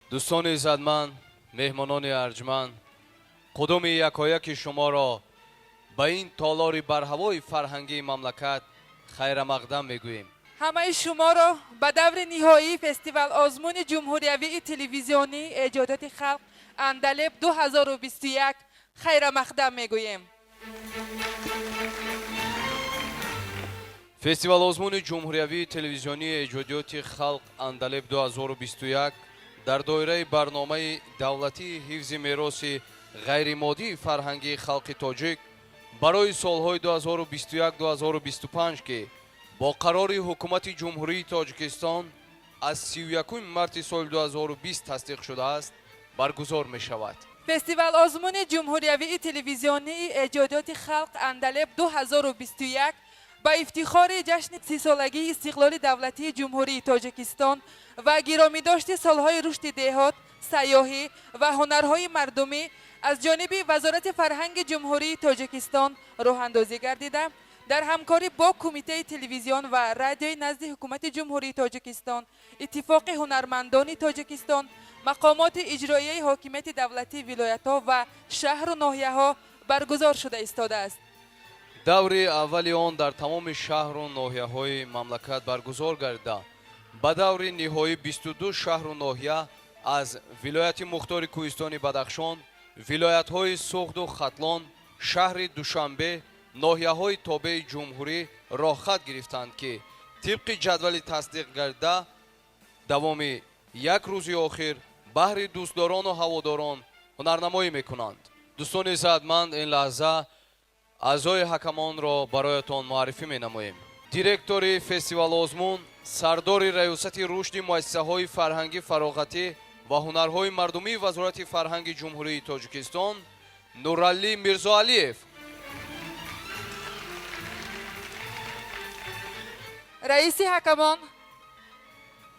دوستان عزتمند، مهمانان ارجمند، قدوم یکایک شما را به این تالار برهوای فرهنگی مملکت خیر مقدم میگوییم. همه شما را به دور نهایی فستیوال آزمون جمهوریوی تلویزیونی ایجادات خلق اندلب 2021 خیر مقدم میگوییم. فستیوال آزمون جمهوریوی تلویزیونی ایجادات خلق اندلب 2021 در دایره برنامه دولتی حفظ میراث غیرمادی فرهنگی خلق تاجیک برای سالهای 2021-2025 که با قرار حکومت جمهوری تاجیکستان از 31 مارس سال 2020 تصدیق شده است برگزار می شود. فستیوال آزمون جمهوریوی تلویزیونی ایجادات خلق اندلب 2021 با افتخار جشن 30 سالگی استقلال دولتی جمهوری تاجیکستان و گرامی داشت سالهای رشد دهات، سیاحی و هنرهای مردمی از جانب وزارت فرهنگ جمهوری تاجیکستان راه اندازی گردیده در همکاری با کمیته تلویزیون و رادیوی نزد حکومت جمهوری تاجیکستان، اتفاق هنرمندان تاجیکستان، مقامات اجرایی حاکمیت دولتی ولایت‌ها و شهر و ناحیه‌ها برگزار شده ایستاده است. دور اولی آن در تمام شهر و ناحیه‌های مملکت برگزار گردیده به دور نهایی 22 شهر و ناحیه از ولایت مختار کوهستان بدخشان، ولایت‌های سوخت و ختلان، شهر دوشنبه، ناحیه‌های تابع جمهوری راه خط گرفتند که طبق جدول تصدیق گردیده دوام یک روز آخر بهر دوستداران و هواداران هنرنمایی میکنند. دوستان عزتمند، این لحظه اعضای حکمان را برایتان معرفی مینماییم. دیرکتور فستیوال آزمون، سردار ریاست رشد مؤسسه‌های فرهنگی فراغتی و هنرهای مردمی وزارت فرهنگ جمهوری تاجیکستان نورعلی میرزاعلیف، رئیس حکمان،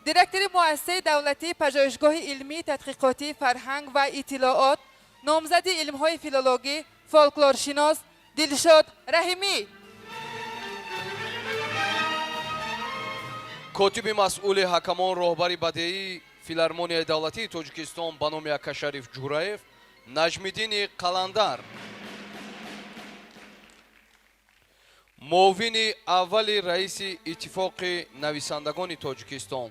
دیرکتور مؤسسه دولتی پژوهشگاه علمی تحقیقاتی فرهنگ و اطلاعات، نامزد علم‌های فیلولوژی، فولکلورشناس دلشاد رحیمی، کاتب مسئول حکمان راهبر بدیعی فیلارمونیای دولتی تاجیکستان به نام یکاشریف جوراев نجمیدین قلندر، معاون اول رئیس اتفاق نویسندگان تاجیکستان،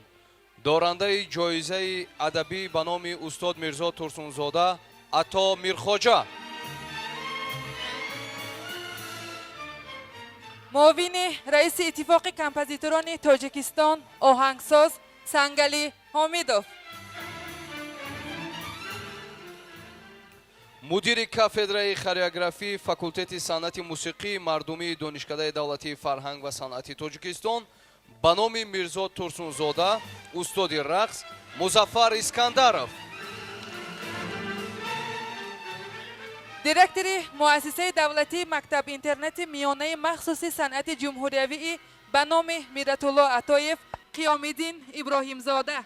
دارنده جایزه ادبی به نام استاد میرزا ترسونزاده عطا میرخواجه، معاون رئیس اتفاق کمپوزیتوران تاجیکستان آهنگساز سنگلی حامیدوف، مدیر کافدرای خореографی فاکولتет صنعت موسیقی مردمی دانشکده دولتی فرهنگ و صنعت تاجیکستان به نام میرزا ترسونزاده استاد رقص مظفر اسکندرов، دیرکتور مؤسسه دولتی مکتب اینترنت میانه مخصوص صنعت جمهوریوی به نام میرت‌الله عطایف قیام‌الدین ابراهیمزاده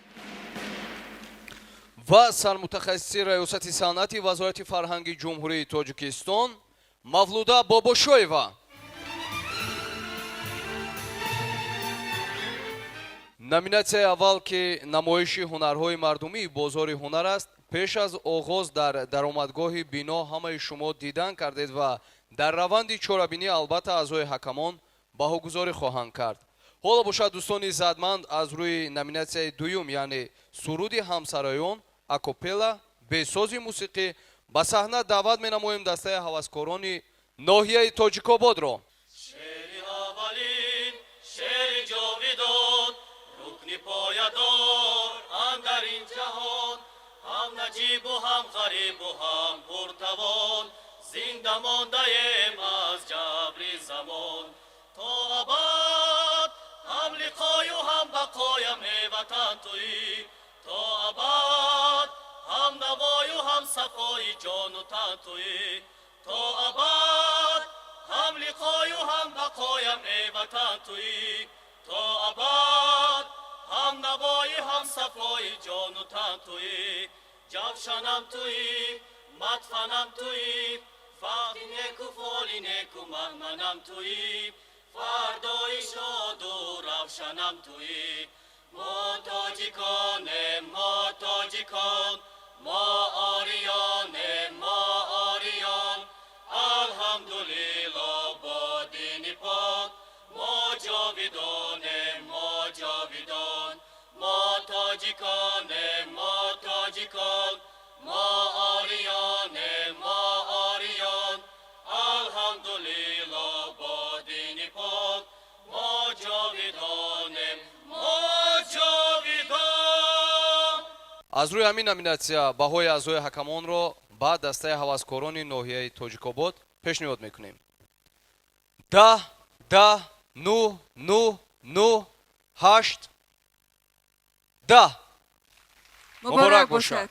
و سرمتخصص ریاست صنعت وزارت فرهنگ جمهوری تاجیکستان مولوده باباشویeva. номинатсияи аввал ки намоиши ҳунарҳои мардумии бозори ҳунар аст. пеш аз оғоз дар даромадгоҳи бино ҳамаи шумо дидан кардед ва дар раванди чорабинӣ албатта аъзои ҳакамон баҳогузорӣ хоҳанд кард. ҳоло бошад дӯстони иззатманд аз рӯи номинатсияи дуюм яъне суруди ҳамсароён акопела бесози мусиқӣ ба саҳна даъват менамоем дастаи ҳаваскорони ноҳияи тоҷикободро. پایدار اندر این جهان هم نجیب و هم غریب و هم پرتوان زنده مانده ایم از جبر زمان تا ابد هم لقای و هم بقایم ای وطن تویی تا ابد هم نوای و هم صفای جان و تن تویی تا ابد هم لقای و هم بقایم ای وطن تویی تا ابد هم نوای هم صفای جان و تن تویی جوشنم تویی مدفنم تویی وقتی نیکو فالی نیکو منم تویی فردای شاد و روشنم تویی ما تاجیکانیم ما تاجیکان ما آریانیم ما آریان الحمدلله با دین پاک ما جاویدانیم ما جاویدان ما تاجیکانیم ما تاجیکان ما آریانیم ما آریان الحمدلله با دین پاک ما جاویدانیم ما جاویدان. аз рӯи ҳамин номинатсия баҳои аъзои ҳакамонро ба дастаи ҳаваскорони ноҳияи тоҷикобод пешниҳод мекунем. 10 10 9 9 9 8 10 مبارک باشد.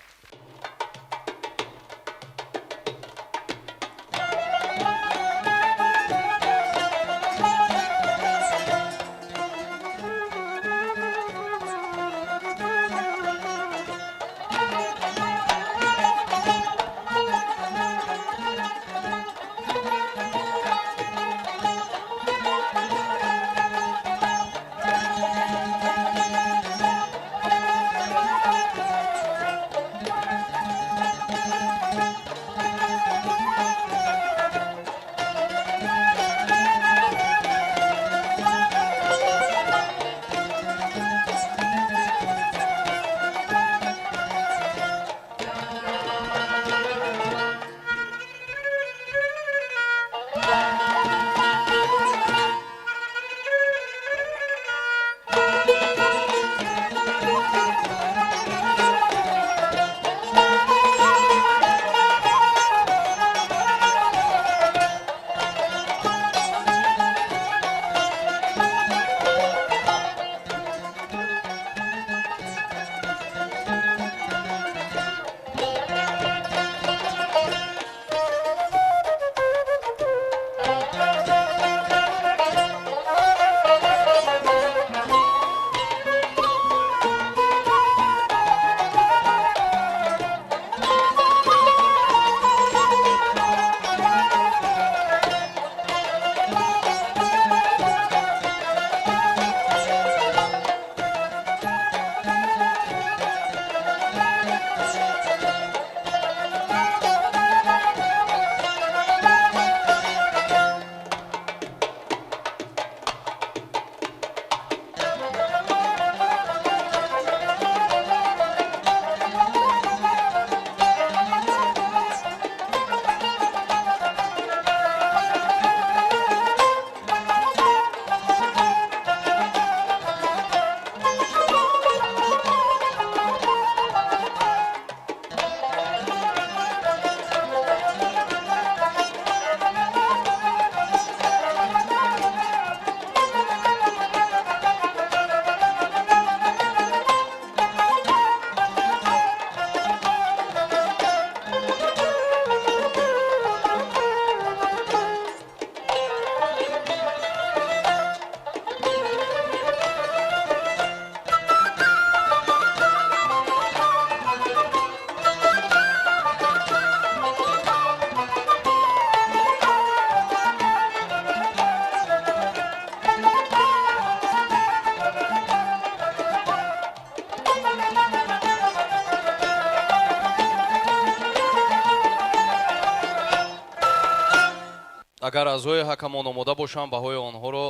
агар аъзои ҳакамон омода бошанд баҳои онҳоро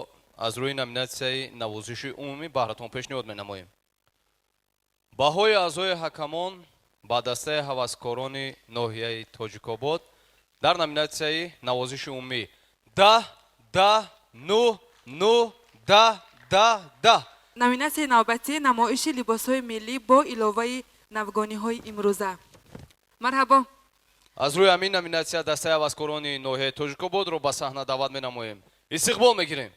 аз рӯи номинатсияи навозиши умумӣ баҳратон пешниҳод менамоем. баҳои аъзои ҳакамон ба дастаи ҳаваскорони ноҳияи тоҷикобод дар номинатсияи навозиши умумӣ 10 10 9 9 10 10 10. номинасияи навбатӣ намоиши либосҳои миллӣ бо иловаи навгониҳои имрӯза. марҳабо. аз рӯи ҳамин номинатсия дастаи ҳаваскорони ноҳияи тоҷикободро ба саҳна даъват менамоем. истиқбол мегирем.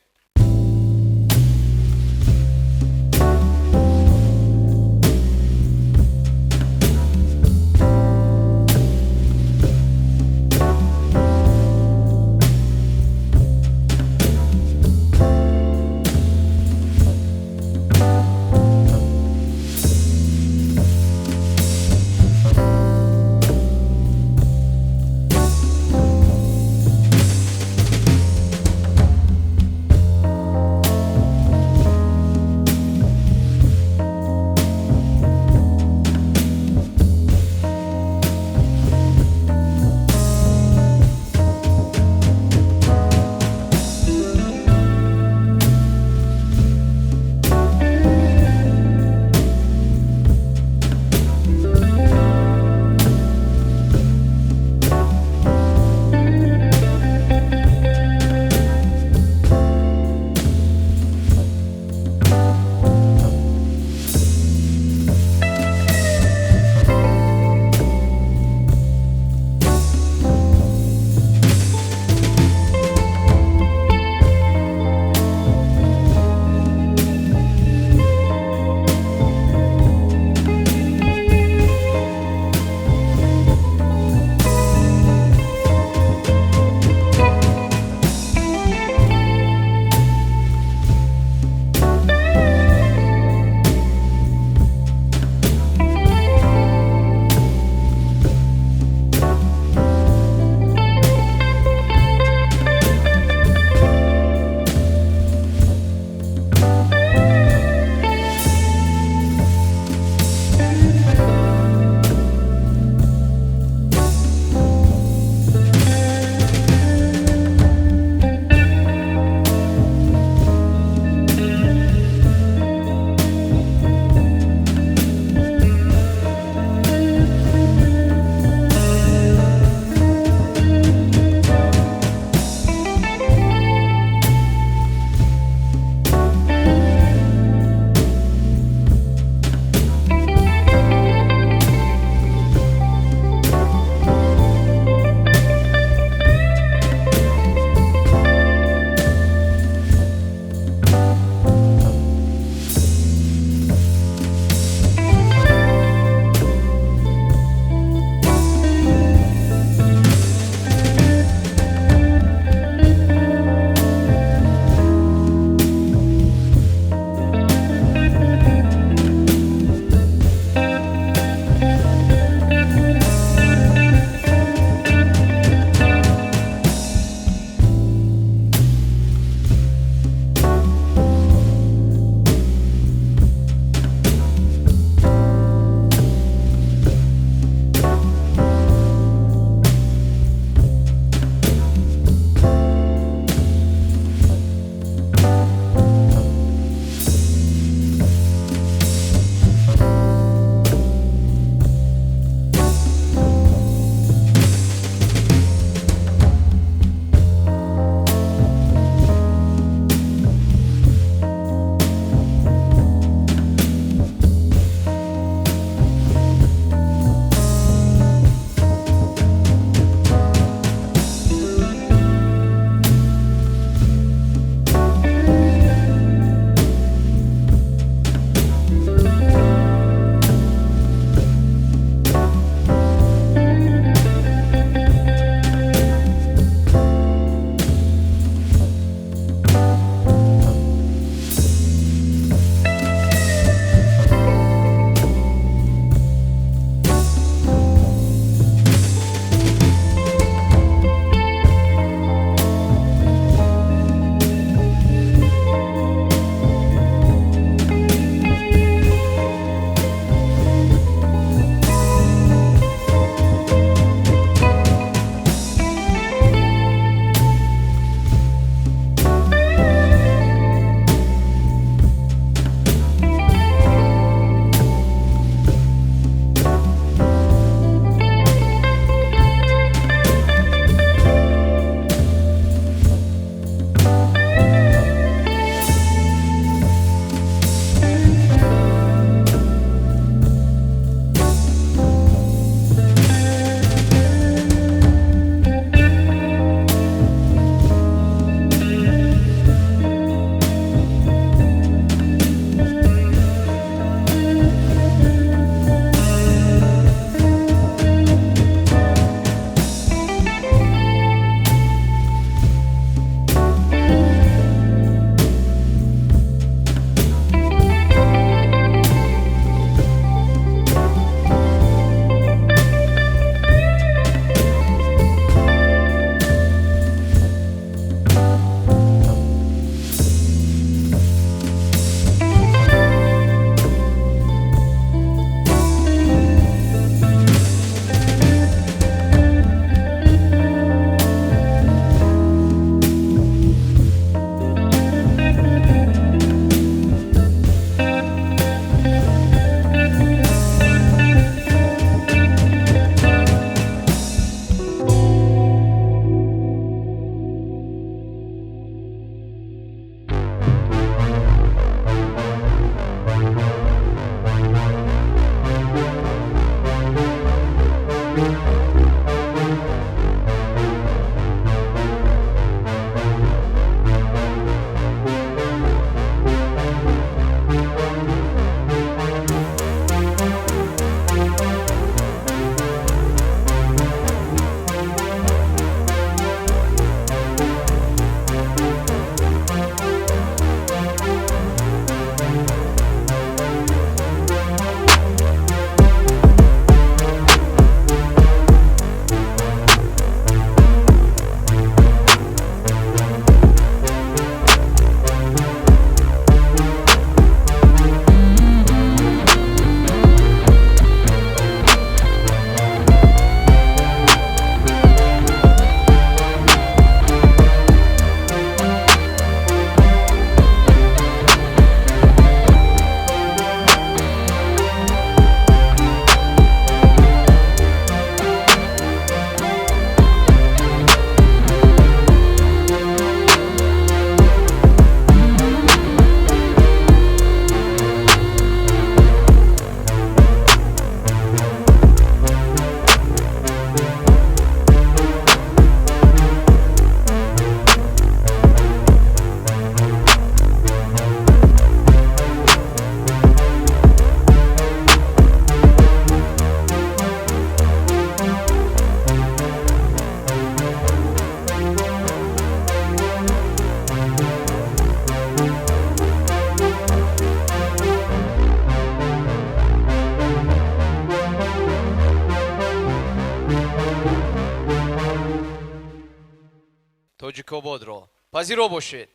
Миркободро пазиро бошед.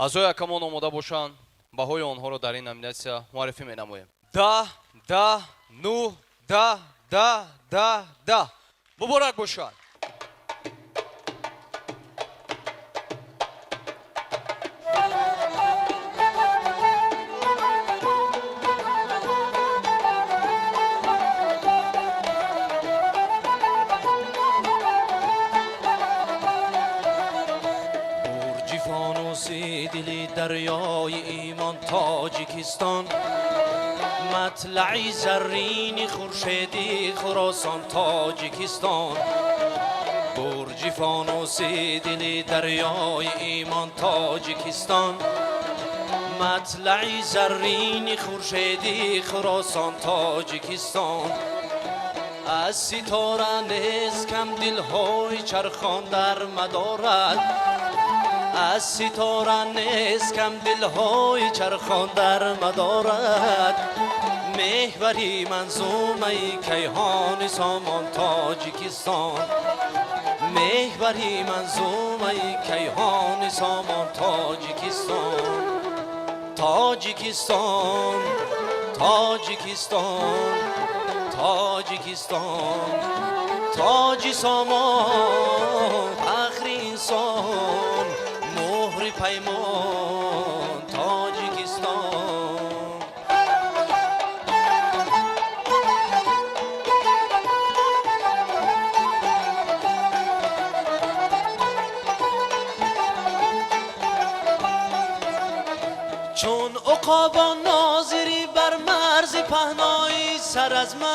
аъзои акамон омода бошанд, баҳои онҳоро дар ин номинатсия муаррифӣ менамоем. 10, 10, 9, 10, 10, 10, 10. муборак бошад. دلی دریای ایمان تاجیکستان، مطلعی زرین خورشیدی خراسان تاجیکستان. برج فانوسی دلی دریای ایمان تاجیکستان، مطلعی زرین خورشیدی خراسان تاجیکستان. از ستاره نیز کم دلهای چرخان در مدارد، از ستاره نیز کم دلهای چرخان در مدارد. محوری منظومه کیهان سامان تاجیکستان، محوری منظومه کیهان سامان تاجیکستان تاجیکستان تاجیکستان تاجیکستان تاجی سامان فخر انسان مهر پیمان تاجیکستان چون عقابا ناظری بر مرز پهنای سر از من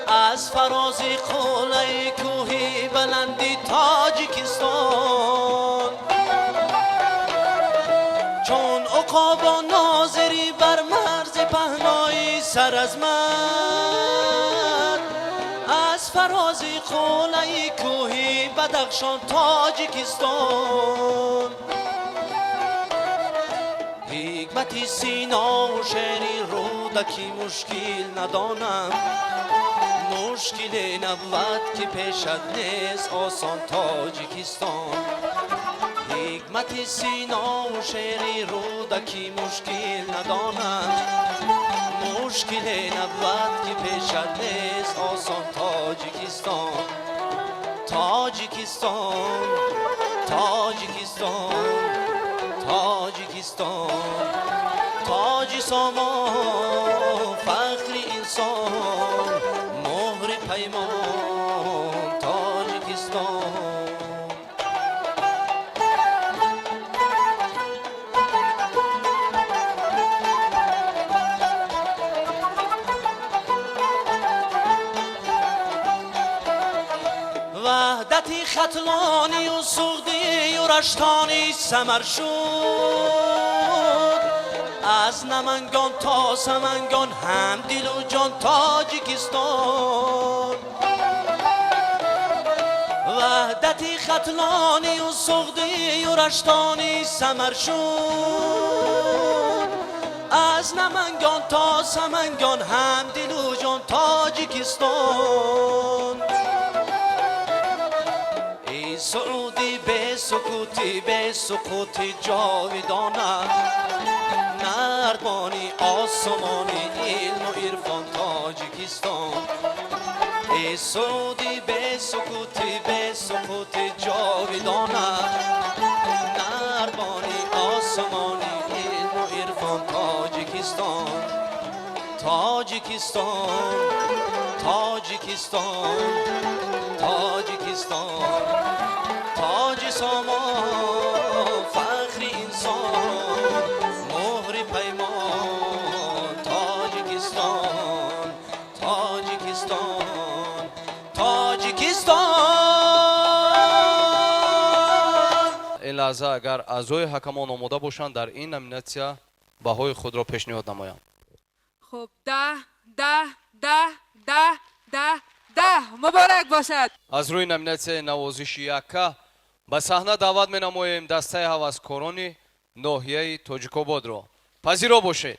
از فراز قله کوهی بلندی تاجیکستان چون عقابا ناظری بر مرز پهنای سر از من از فراز قله کوهی بدخشان تاجیکستان حکمتی سینا و شعری رودکی مشکل ندانم مشکل نبود که پیشت نیست آسان تاجیکستان حکمتی سینا و شعری رودکی مشکل ندانم مشکل نبود که پیشت نیست آسان تاجیکستان تاجیکستان تاجیکستان تاجیکستان تاجی سامان فخر انسان مهر پیمان تاجیکستان وحدتی خطلانی و سغدی و رشتانی سمر شد از نمنگان تا سمنگان هم دل و جان تاجیکستان وحدتی خطلانی و سغدی و رشتانی سمر شد از نمنگان تا سمنگان هم دل و جان تاجیکستان ای سعودی به سکوتی جاویدانم نردبانی آسمانی علم و عرفان تاجیکستان ای سعودی به سکوتی جاویدانم نردبانی آسمانی علم و عرفان تاجیکستان تاجیکستان تاجیکستان تاجیکستان تاجی سامان فخر انسان مهر پیمان تاجیکستان تاجیکستان تاجیکستان این لحظه اگر اعضای حکمان آماده باشند در این نامیناسیا بهای خود را پیشنهاد نمایند. خب 10 مبارک باشد. از روی نامیناسیا نوازش یکا به صحنه دعوت می‌نماییم دسته هوسکاران ناحیه تاجیک‌آباد را. پذیرا باشید.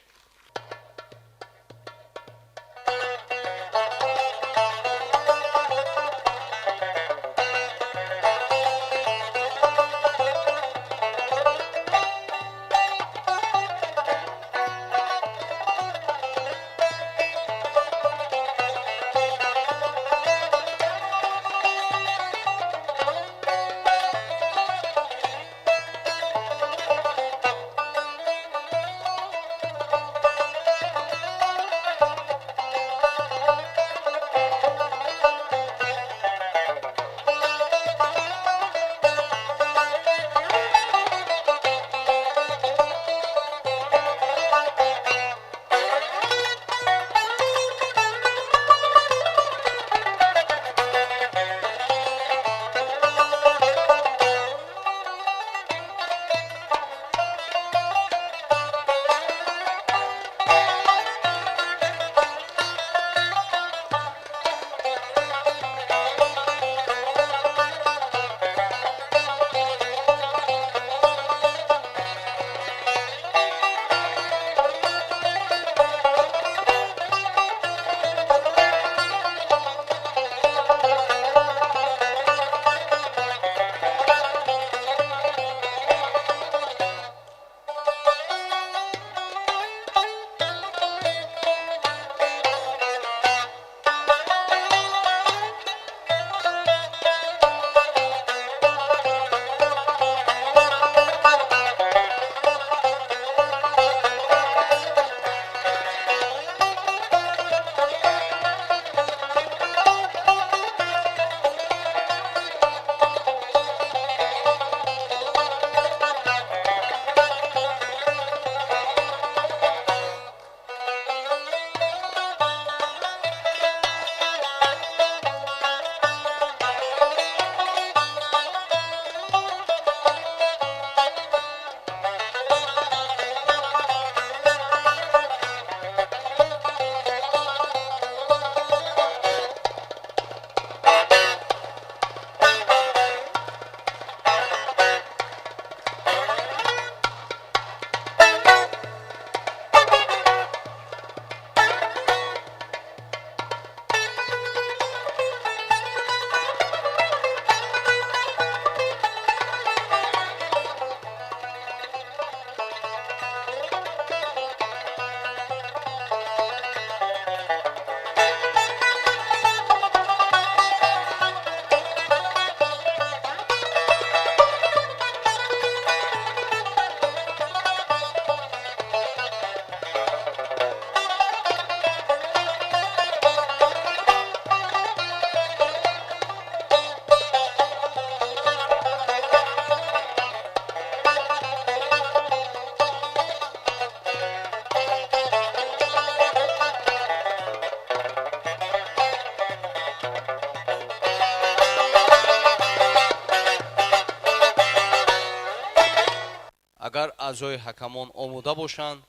агар аъзои ҳакамон омода бошанд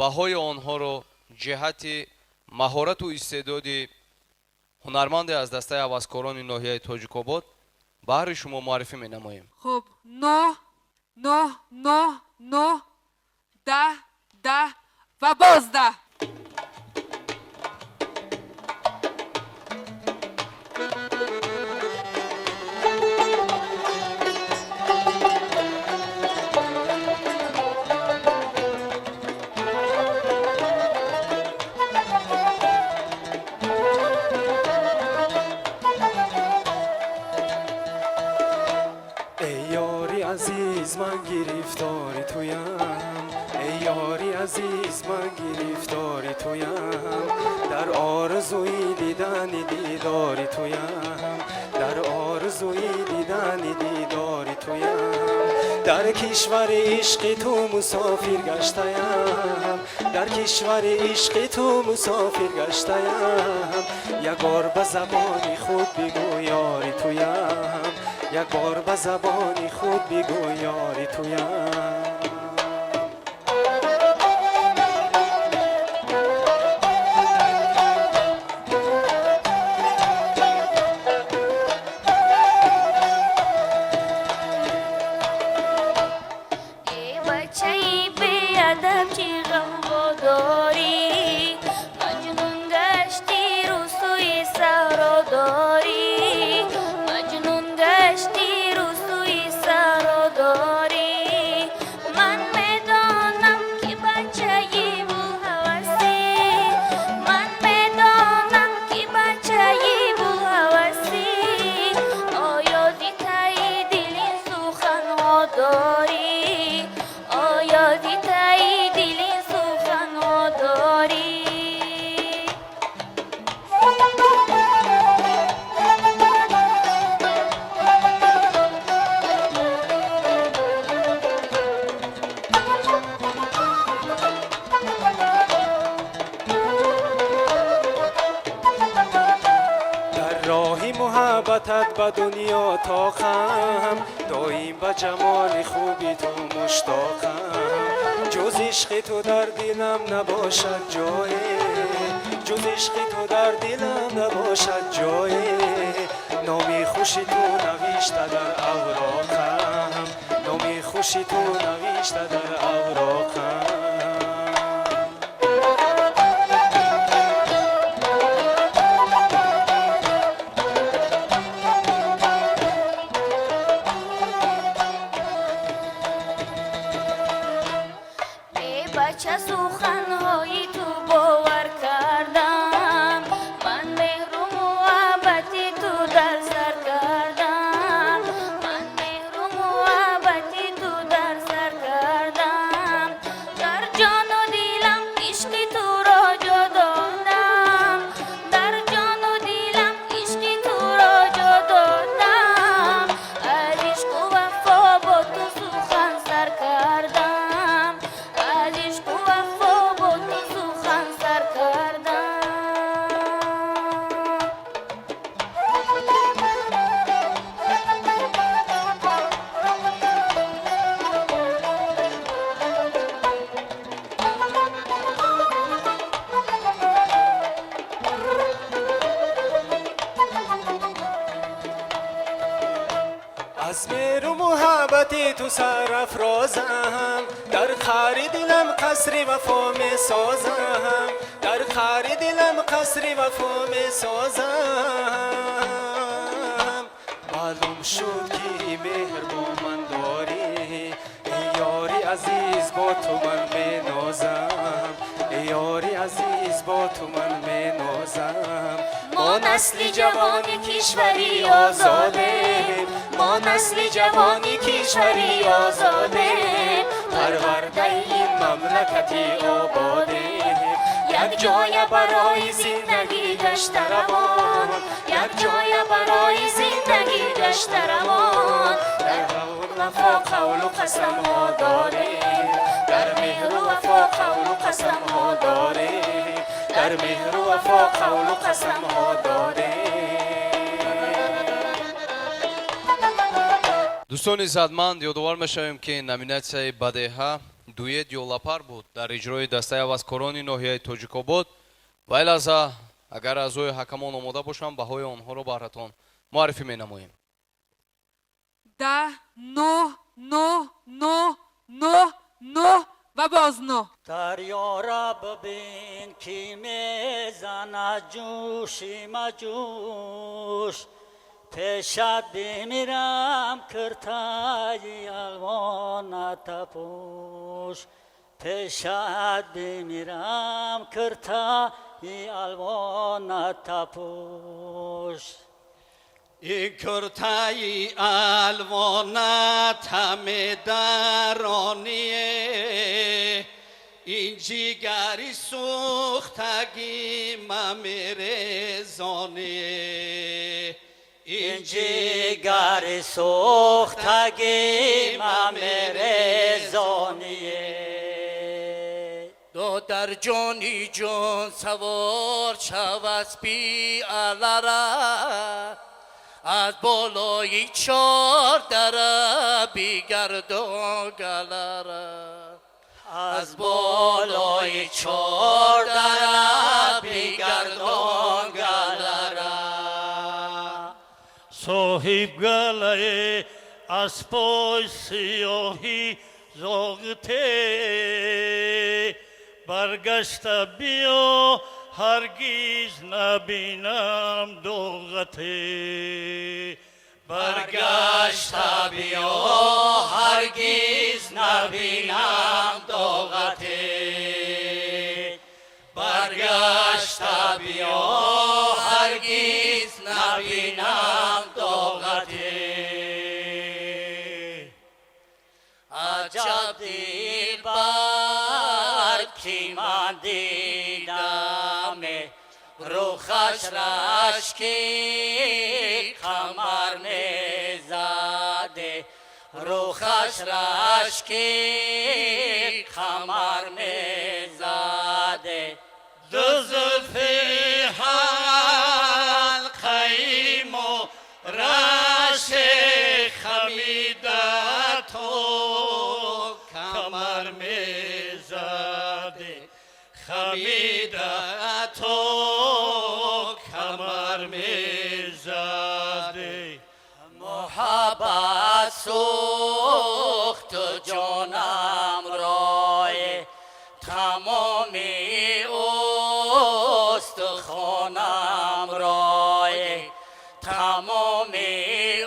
баҳои онҳоро ҷиҳати маҳорату истеъдоди ҳунарманде аз дастаи ҳаваскорони ноҳияи тоҷикобод баҳри шумо муаррифӣ менамоем. خب 9 10 و باز 10. عزیز من گرفتاری تویم، ای یاری عزیز من گرفتاری تویم، در آرزوی دیدن دیداری تویم، در آرزوی دیدن دیداری تویم، در کشور عشق تو مسافر گشتم، در کشور عشق تو مسافر گشتم، یک بار به زبان خود بگو یاری تویم، یک بار به زبان خود بگو یاری تویم. محبتت به دنیا تاقم، دایم به جمال خوبی تو مشتاقم، جز عشق تو در دلم نباشد جای، جز عشق تو در دلم نباشد جای، نامی خوشی تو نوشته در اوراقم، نامی خوشی تو نوشته در اوراقم. بچه سخنهای تو باور کردم، من مهر و محبتی تو در سر کردم، من مهر و محبتی تو در سر کردم، در جان و دلم عشق تو را جا دادم، در جان و دلم عشق تو را جا دادم، از عشق و وفا با تو سخن سر کردم، از عشق و وفا با تو سخن سر کردم. از مهر و محبت تو سرافرازم، در خار دلم قصر وفا می سازم، در خار دلم قصر وفا می سازم، معلوم شد که مهر با من داری، ای یاری عزیز با تو من می نازم، ای یاری عزیز با تو من می نازم. ما نسل جوان کشوری آزاده، ما نسل جوان کشوری آزاده، پرورده این مملکتی آباده، یک جای برای زندگی گشت روان، یک جای برای زندگی گشت روان، در قول وفا قول و قسم ها داره، در مهر و وفا قول و قسم ها داره، در مهر و وفا قول و قسم ها داره. дӯстони иззатманд, ёдовар мешавем ки номинатсияи бадеҳа дуэт ё лапар буд дар иҷрои дастаи авазкорони ноҳияи тоҷикобод. ва илаза агар аъзои ҳакамон омода бошанд, баҳои онҳоро баҳратон муаррифӣ менамоем. 10 9 9 9 9 9 و باز 9. دریا را ببین کی میزند جوشی مجوش پیشت بمیرم کرتای الوان تپوش پیشت بمیرم کرتای الوان تپوش این کرتای الوانت همه درانیه این جیگری سوختگی ممیره زانیه این جیگری سوختگی ممیره زانیه دو در جانی جان سوار شو از پی علره از بالای چار دره بیگردان گلره از بالای چار دره بیگردان گلره صاحب گله از پای سیاهی زاغته برگشته بیا هرگیز نبینم دوغته برگشته بیا هرگیز نبینم دوغته برگشته بیا هرگیز نبینم دوغته عجب دلبر کی من دیدم روخش رشکی خمر میزده روخش رشکی خمر میزده دو زلفی حلقه‌ای و رش خمیده تو کمر میزده خمیده تو کمر میزده محبت سوخت جانم رای تمامی استخوانم رای تمامی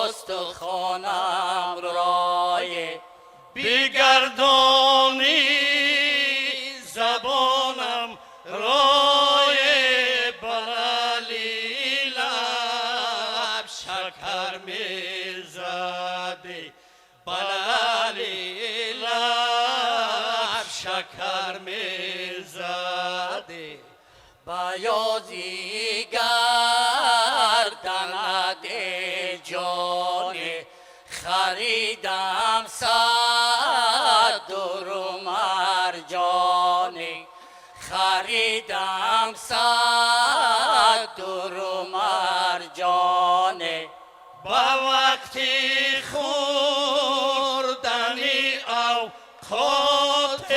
استخوانم رای بگردانی زبانم رای بلالی لب شکر میزده بلالی لب شکر میزده بیازی گردند جانی خریدم صد درو مرجانی خریدم صد درو مرجانی با وقتی خوردنی اوقات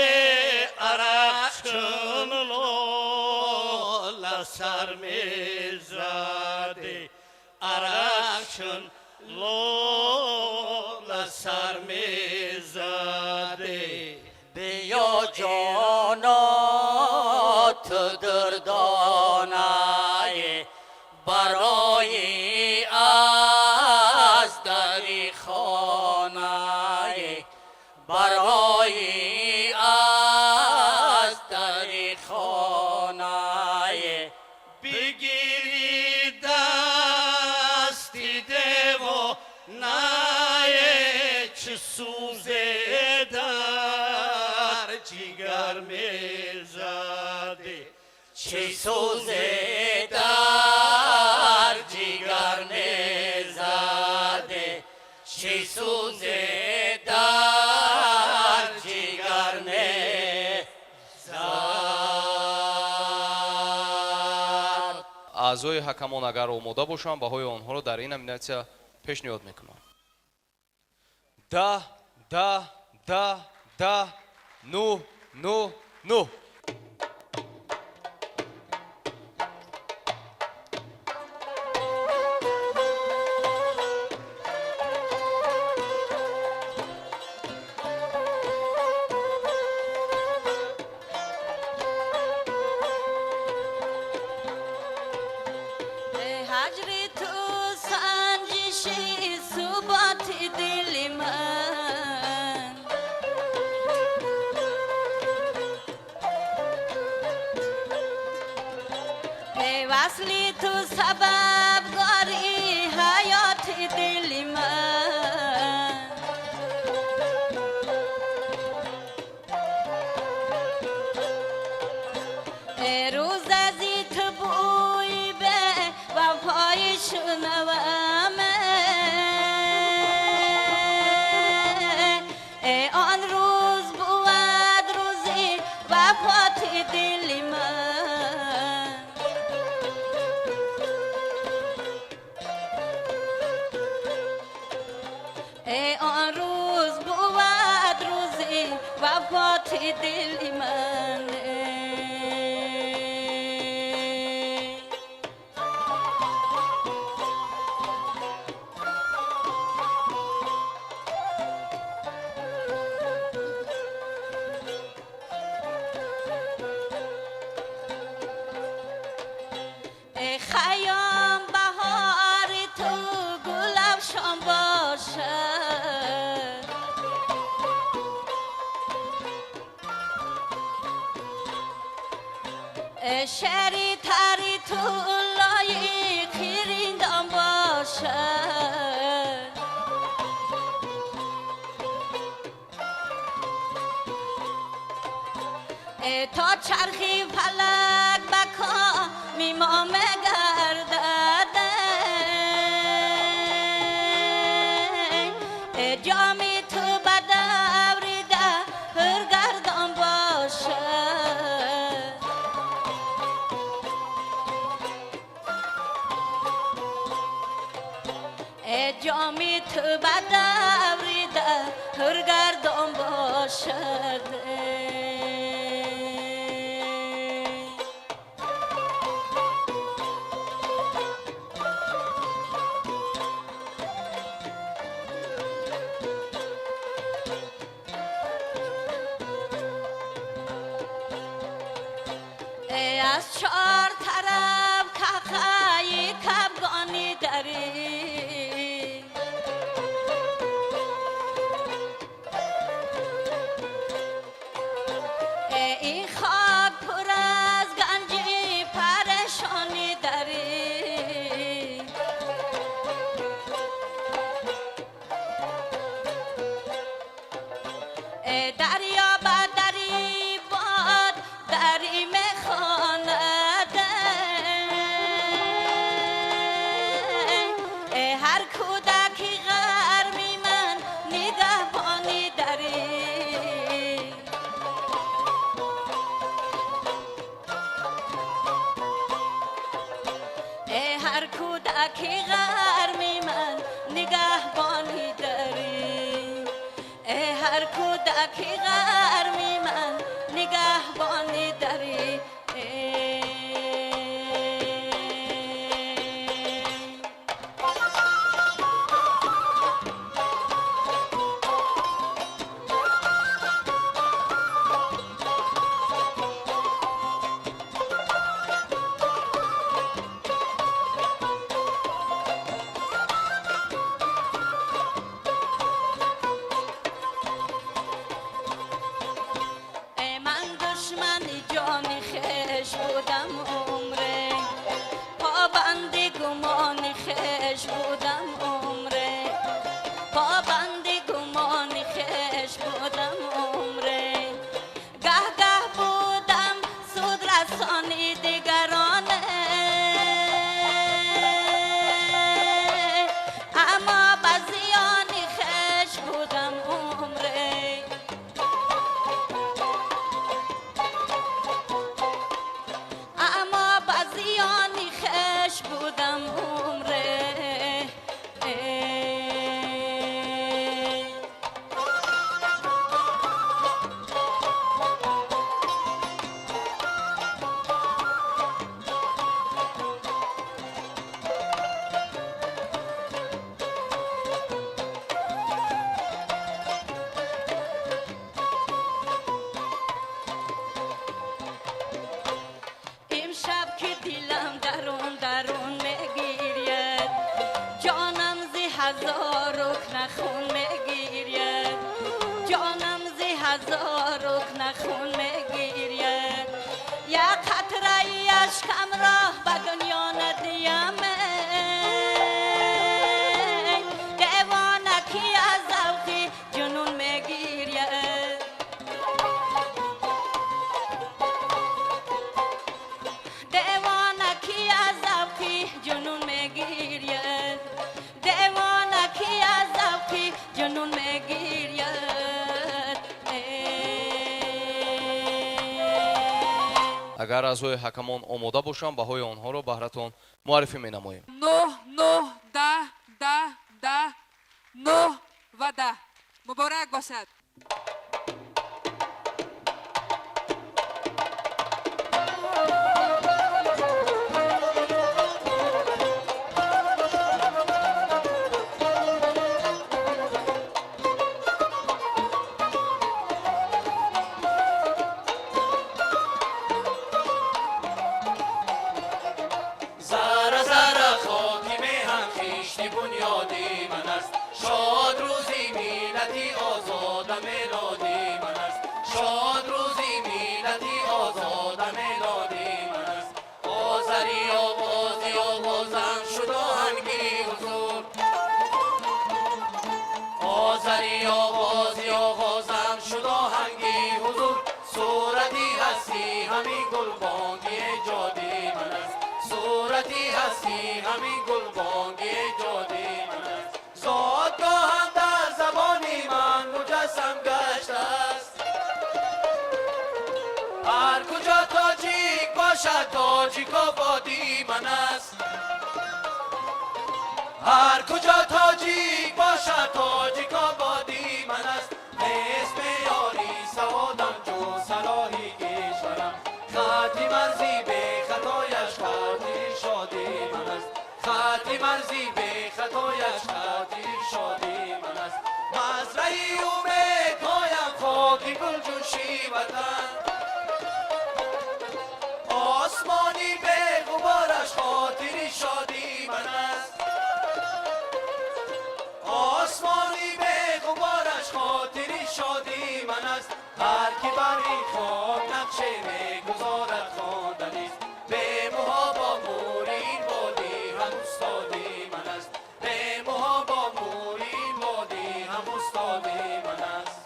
عرق چون لال سر میزده عرق چون لال سر میزده بیا جانا تو دردانه برای از دری خانه برای از دری خانه بگیری دستی دیو نایه چه سوزه در جگر میزده چه سوزه در جگر میزده چه سوزه در جگر میزده. аъзои ҳакамон агар омода бошанд, баҳои онҳоро дар ин номинатсия пешниҳод мекунам. Да, ну. هجری تو سنجشی ثبات دل من وصلی تو سبب گاری حیات دل من روز ازی تو بوی به وفای شنوم آن روز بود روزی وفات دل من آن روز بود روزی وفات دل من خیام بهار تو گلفشان باشد شعری تری تو لایق رندان باشد تا چرخی فلک بکا میمام گردد جامی تو بدوریده هر گردان باشد جامی تو بدوریده هر گردان باشد از چهار طرف کخایی کبگانی داری این خاک پر از گنجی پریشانی داری دریا با دری باد دری میخواند هر کودکی غرمی من نگهبانی داری هر کودکی غرمی من نگهبانی داری هر کودکی غرمی من نگهبانی داری هزار رکن خون میگیرید جانم زی هزار رکن خون میگیرید یک قطره اشکم را به دنیا ندیم دیوانکی از ذوقی جنون میگیرید دیوانکی از ذوقی جنون میگیرید دیوانکی از ذوقی جنون میگیرید агар аъзои ҳакамон омода бошанд баҳои онҳоро баҳратон муаррифӣ менамоем. 9 9 10 10 10 9 و 10 مبارک باشد. ذره ذره خاکی میهن خیشتی بنیادی من است شاد روزی ملتی آزاد میلادی من است شاد روزی ملتی آزاد میلادی من است آذری آوازی آوازم شد آهنگی حضور آذری آوازی آوازم شد آهنگی حضور صورتی هستی همین گلبانگی جادی من است صورتی هستی همین گلبانگی جادی من است زادگاهم در زبانی من مجسم گشته است هر کجا تاجیک باشد تاجیک آبادی من است هر کجا تاجیک باشد تاجیک آبادی من است اسم یاری سوادم جو صلاحی کشورم خطی مرزی به خطایش خطی شادی من است خطی مرزی به خطایش خطی شادی من است مزرعی امیدهایم خاکی گلجوشی وطن آسمانی به غبارش خاطری شادی من است آسمانی به غبارش خاطری شادی من است هر کی بر این خاک نقشه میگذارد خواندنی است به محابا مورین وادی هم استادی من است به محابا مورین وادی هم استادی من است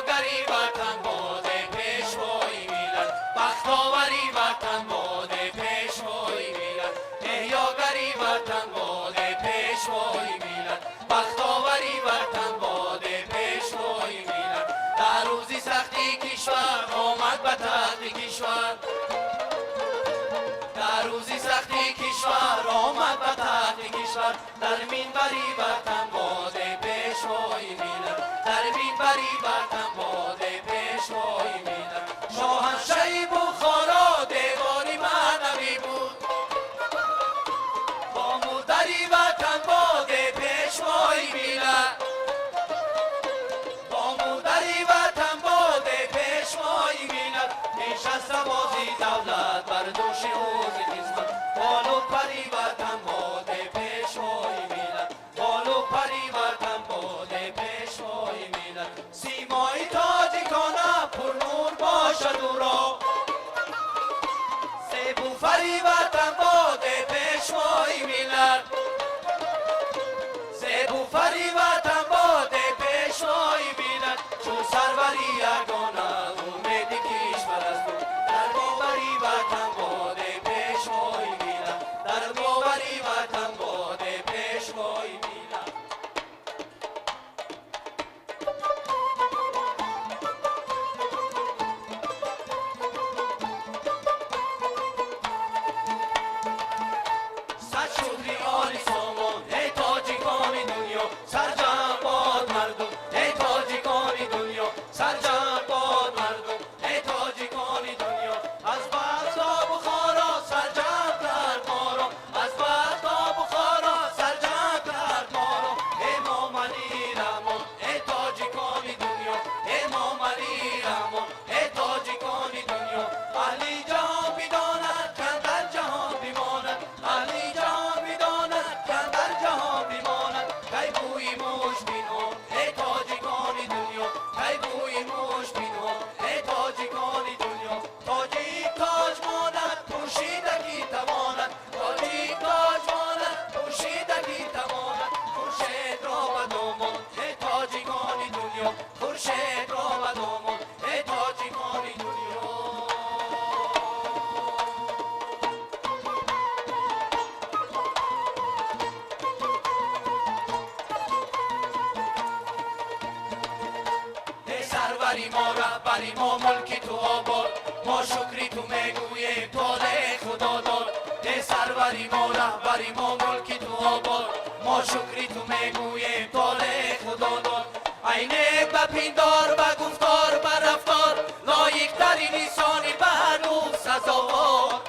گری وطن باده پیشوایی میلاد بختاوری وطن باده پیشوایی میلاد احیاگری وطن باده پیشوایی میلاد بختاوری وطن باده پیشوایی میلاد در روزی سختی کشور آمد به تخت کشور در روزی سختی کشور آمد به تخت کشور در منبری وطن باده پیشوایی میلاد در منبری وطن باده پیشوایی میلاد شاهنشهی بخارا دیواری معنوی بود با مدری وطن باده پیشوایی میلاد با مدری وطن باده پیشوایی میلاد پیش از سوازی دولت بر دوش اوز خدمت بالو پری وطن باده پیشوایی میلاد بالو پری وطن باده پیشوایی میلاد سیمای تاجیکانه پر نور باشد او را زیبو فری وطن باده پیشوایی میلاد زیبو فری وطن باده پیشوایی میلاد چون سروری یگانه امید کشور است در باوری وطن باده پیشوایی میلاد در باوری وطن باده پیشوایی میلاد سرجم باد مردم ای تاجیکان دنیا از بحث سروری ما رهبری ما ملکی تو آباد ما شکری تو میگوییم تاله خدا داد ای سروری ما رهبری ما ملکی تو آباد ما شکری تو میگوییم تاله خدا داد عینک به پیندار و گفتار و رفتار لایق ترین انسانی به هنوز سزاوار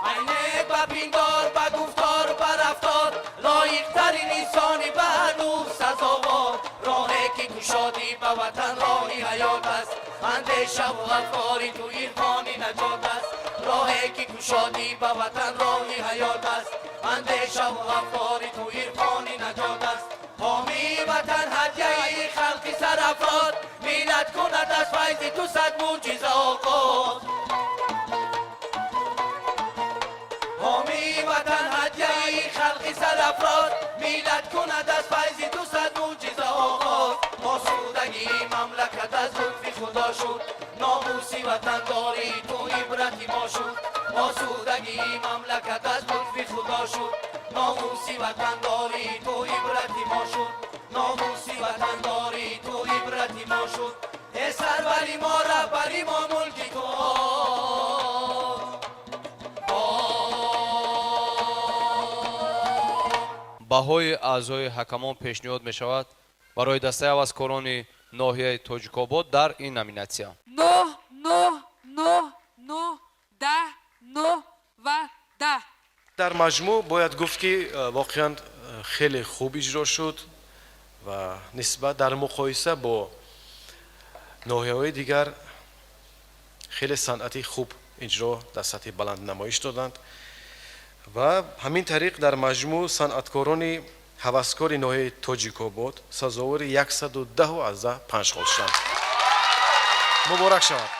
عینک به پیندار و گفتار و رفتار لایق ترین انسانی به هنوز سزاوار راهی که گشادی به وطن راهی حیات است اندیشه و افکاری تو عرفانی نجات است راهی که گشادی به وطن راهی حیات است اندیشه و افکاری تو عرفانی نجات است حامی وطن هدیه خلقی سرافراز مینت کند از فیض تو صد معجزه آغاز حامی وطن هدیه خلقی سرافراز مینت کند از فیض تو صد معجزه آغاز آسودگی مملکت از لطف خدا شد ناموسی وطن داری تو عبرتی ما شد آسودگی مملکت از لطف خدا شد ناموسی وطن داری تو عبرتی ما شد ناموسی وطن داری تو عبرتی ما شد ای سروری ما رهبری ما ملکی تو баҳои аъзои ҳакамон пешниҳод мешавад барои дастаи ҳаваскорони ноҳияи тоҷикобод дар ин номинатсия 9 9 9 9 10 9 ва 10 дар маҷмӯъ бояд гуфт ки воқеан хеле хуб иҷро шуд ва нисбат дар муқоиса бо ноҳияҳои дигар хеле санъати хуб иҷро дар сатҳи баланд намоиш доданд ва ҳамин тариқ дар маҷмӯъ санъаткорони ҳаваскори ноҳияи тоҷикобод сазовори 110 аз 5 хол шуданд. муборак шавад.